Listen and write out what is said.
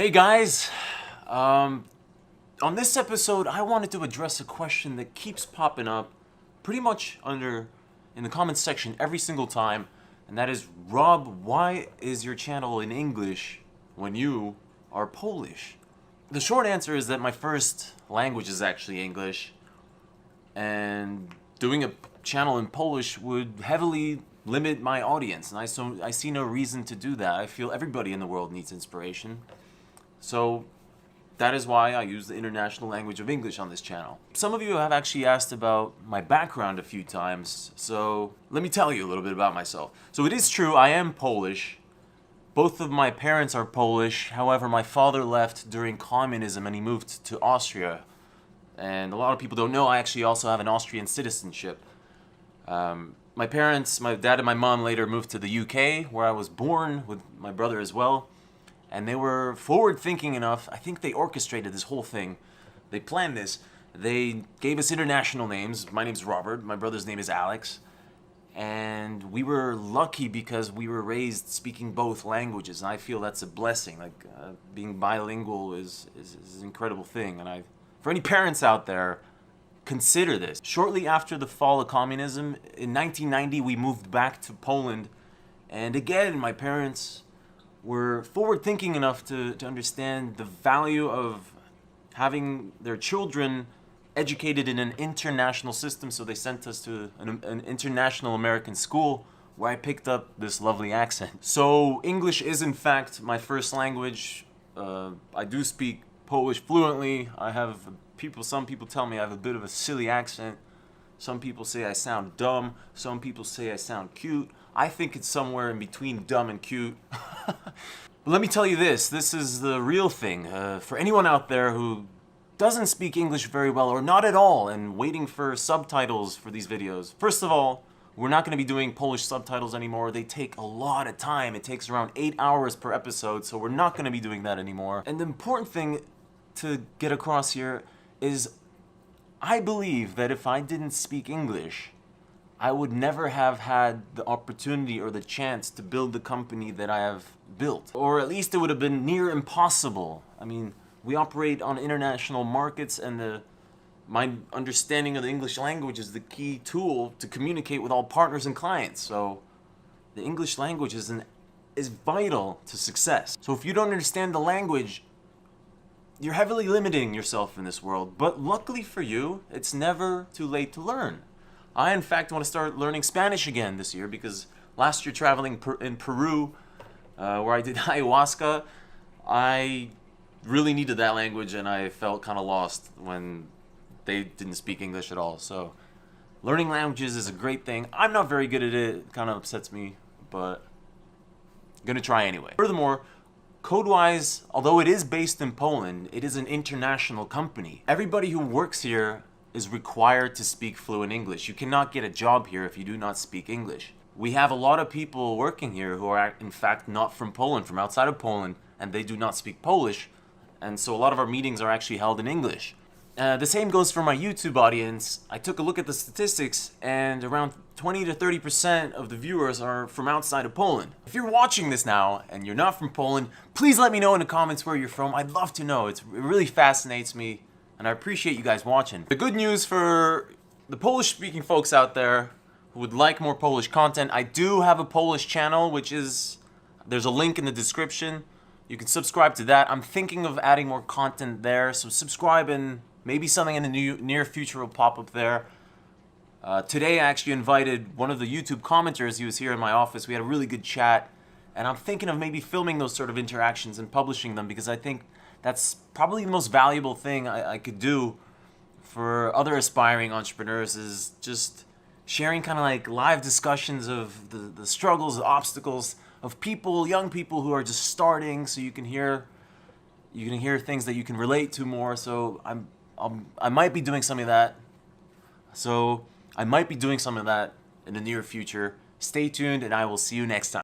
Hey guys, on this episode I wanted to address a question that keeps popping up pretty much in the comments section every single time, and that is, Rob, why is your channel in English when you are Polish? The short answer is that my first language is actually English, and doing a channel in Polish would heavily limit my audience, and I see no reason to do that. I feel everybody in the world needs inspiration. So that is why I use the international language of English on this channel. Some of you have actually asked about my background a few times, so let me tell you a little bit about myself. So it is true, I am Polish. Both of my parents are Polish, however my father left during communism and he moved to Austria. And a lot of people don't know, I actually also have an Austrian citizenship. My parents, my dad and my mom later moved to the UK, where I was born with my brother as well. And they were forward-thinking enough. I think they orchestrated this whole thing. They planned this. They gave us international names. My name's Robert. My brother's name is Alex. And we were lucky because we were raised speaking both languages. And I feel that's a blessing. Like, being bilingual is an incredible thing. And for any parents out there, consider this. Shortly after the fall of communism, in 1990, we moved back to Poland. And again, my parents were forward-thinking enough to understand the value of having their children educated in an international system, so they sent us to an international American school where I picked up this lovely accent. So English is in fact my first language. I do speak Polish fluently. Some people tell me I have a bit of a silly accent. Some people say I sound dumb. Some people say I sound cute. I think it's somewhere in between dumb and cute. But let me tell you this is the real thing. For anyone out there who doesn't speak English very well or not at all and waiting for subtitles for these videos, first of all, we're not going to be doing Polish subtitles anymore. They take a lot of time. It takes around 8 hours per episode, so we're not going to be doing that anymore. And the important thing to get across here is I believe that if I didn't speak English, I would never have had the opportunity or the chance to build the company that I have built. Or at least it would have been near impossible. I mean, we operate on international markets, and my understanding of the English language is the key tool to communicate with all partners and clients. So the English language is vital to success. So if you don't understand the language, you're heavily limiting yourself in this world. But luckily for you, it's never too late to learn. I, in fact, want to start learning Spanish again this year because last year traveling in Peru, where I did ayahuasca, I really needed that language and I felt kind of lost when they didn't speak English at all. So learning languages is a great thing. I'm not very good at it. It kind of upsets me, but I'm going to try anyway. Furthermore, code-wise, although it is based in Poland, it is an international company. Everybody who works here is required to speak fluent English. You cannot get a job here if you do not speak English. We have a lot of people working here who are in fact not from Poland, from outside of Poland, and they do not speak Polish, and so a lot of our meetings are actually held in English. The same goes for my YouTube audience. I took a look at the statistics, and around 20 to 30% of the viewers are from outside of Poland. If you're watching this now and you're not from Poland, please let me know in the comments where you're from. I'd love to know. It really fascinates me, and I appreciate you guys watching. The good news for the Polish-speaking folks out there who would like more Polish content, I do have a Polish channel, there's a link in the description. You can subscribe to that. I'm thinking of adding more content there, so subscribe and maybe something in the near future will pop up there. Today I actually invited one of the YouTube commenters. He was here in my office. We had a really good chat, and I'm thinking of maybe filming those sort of interactions and publishing them because I think that's probably the most valuable thing I could do for other aspiring entrepreneurs, is just sharing kind of like live discussions of the struggles, the obstacles of people, young people who are just starting, so you can hear things that you can relate to more. So I might be doing some of that. So I might be doing some of that in the near future. Stay tuned, and I will see you next time.